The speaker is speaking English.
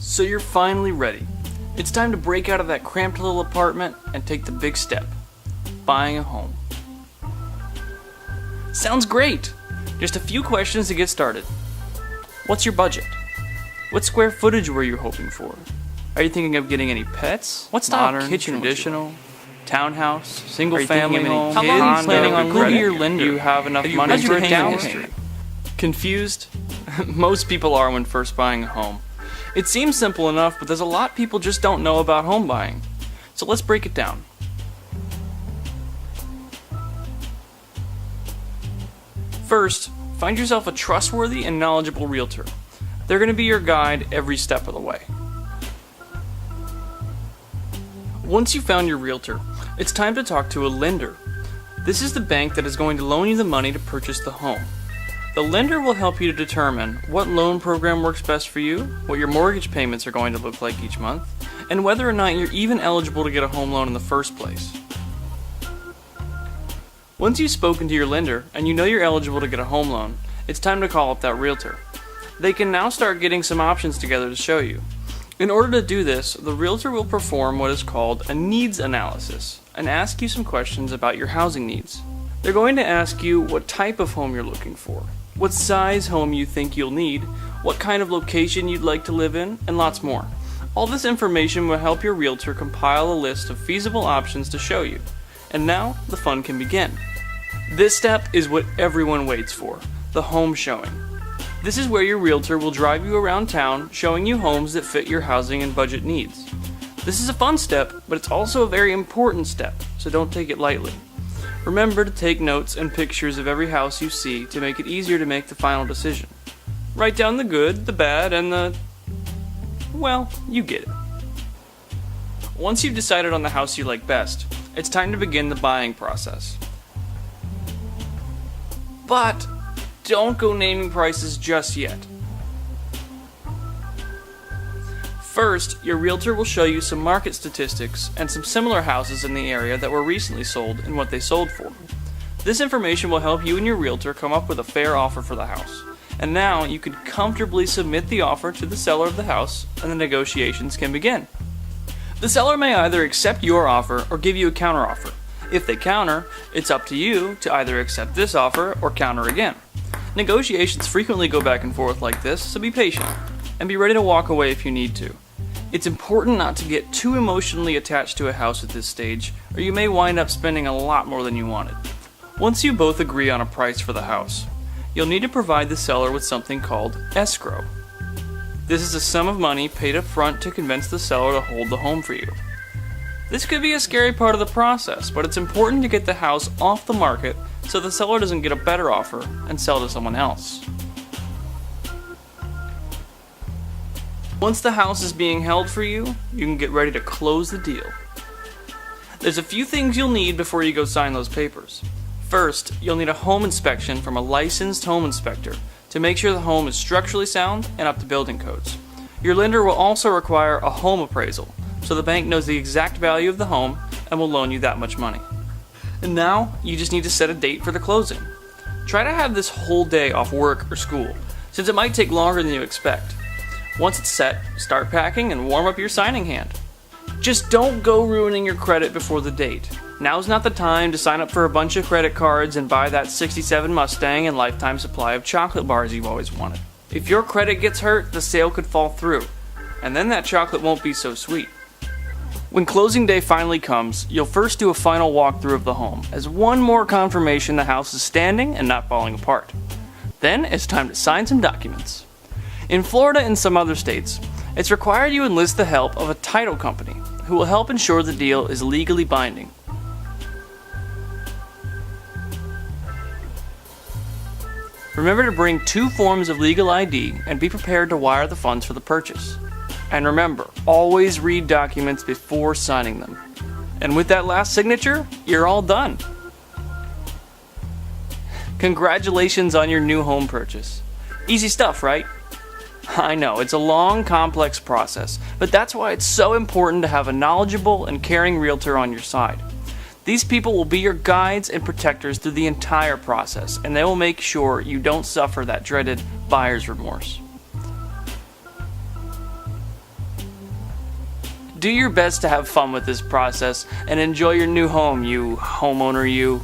So you're finally ready. It's time to break out of that cramped little apartment and take the big step. Buying a home. Sounds great! Just a few questions to get started. What's your budget? What square footage were you hoping for? Are you thinking of getting any pets? What style Modern, kitchen traditional? Townhouse? Single Are you family thinking of home? any How long are you kids? planning on Who are living? your lender? Do you have enough money How's for your a down down payment? payment? Confused? Most people are when first buying a home. It seems simple enough, but there's a lot people just don't know about home buying. So let's break it down. First, find yourself a trustworthy and knowledgeable realtor. They're going to be your guide every step of the way. Once you've found your realtor, it's time to talk to a lender. This is the bank that is going to loan you the money to purchase the home. The lender will help you to determine what loan program works best for you, what your mortgage payments are going to look like each month, and whether or not you're even eligible to get a home loan in the first place. Once you've spoken to your lender and you know you're eligible to get a home loan, it's time to call up that realtor. They can now start getting some options together to show you. In order to do this, the realtor will perform what is called a needs analysis and ask you some questions about your housing needs. They're going to ask you what type of home you're looking for, what size home you think you'll need, what kind of location you'd like to live in, and lots more. All this information will help your realtor compile a list of feasible options to show you. And now, the fun can begin. This step is what everyone waits for, the home showing. This is where your realtor will drive you around town showing you homes that fit your housing and budget needs. This is a fun step, but it's also a very important step, so don't take it lightly. Remember to take notes and pictures of every house you see to make it easier to make the final decision. Write down the good, the bad, and well, you get it. Once you've decided on the house you like best, it's time to begin the buying process. But don't go naming prices just yet. First, your realtor will show you some market statistics and some similar houses in the area that were recently sold and what they sold for. This information will help you and your realtor come up with a fair offer for the house. And now you can comfortably submit the offer to the seller of the house and the negotiations can begin. The seller may either accept your offer or give you a counteroffer. If they counter, it's up to you to either accept this offer or counter again. Negotiations frequently go back and forth like this, so be patient and be ready to walk away if you need to. It's important not to get too emotionally attached to a house at this stage, or you may wind up spending a lot more than you wanted. Once you both agree on a price for the house, you'll need to provide the seller with something called escrow. This is a sum of money paid up front to convince the seller to hold the home for you. This could be a scary part of the process, but it's important to get the house off the market so the seller doesn't get a better offer and sell to someone else. Once the house is being held for you, you can get ready to close the deal. There's a few things you'll need before you go sign those papers. First, you'll need a home inspection from a licensed home inspector to make sure the home is structurally sound and up to building codes. Your lender will also require a home appraisal, so the bank knows the exact value of the home and will loan you that much money. And now, you just need to set a date for the closing. Try to have this whole day off work or school, since it might take longer than you expect. Once it's set, start packing and warm up your signing hand. Just don't go ruining your credit before the date. Now's not the time to sign up for a bunch of credit cards and buy that '67 Mustang and lifetime supply of chocolate bars you've always wanted. If your credit gets hurt, the sale could fall through, and then that chocolate won't be so sweet. When closing day finally comes, you'll first do a final walkthrough of the home as one more confirmation the house is standing and not falling apart. Then it's time to sign some documents. In Florida and some other states, it's required you enlist the help of a title company who will help ensure the deal is legally binding. Remember to bring 2 forms of legal ID and be prepared to wire the funds for the purchase. And remember, always read documents before signing them. And with that last signature, you're all done. Congratulations on your new home purchase. Easy stuff, right? I know, it's a long, complex process, but that's why it's so important to have a knowledgeable and caring realtor on your side. These people will be your guides and protectors through the entire process, and they will make sure you don't suffer that dreaded buyer's remorse. Do your best to have fun with this process and enjoy your new home, you homeowner you.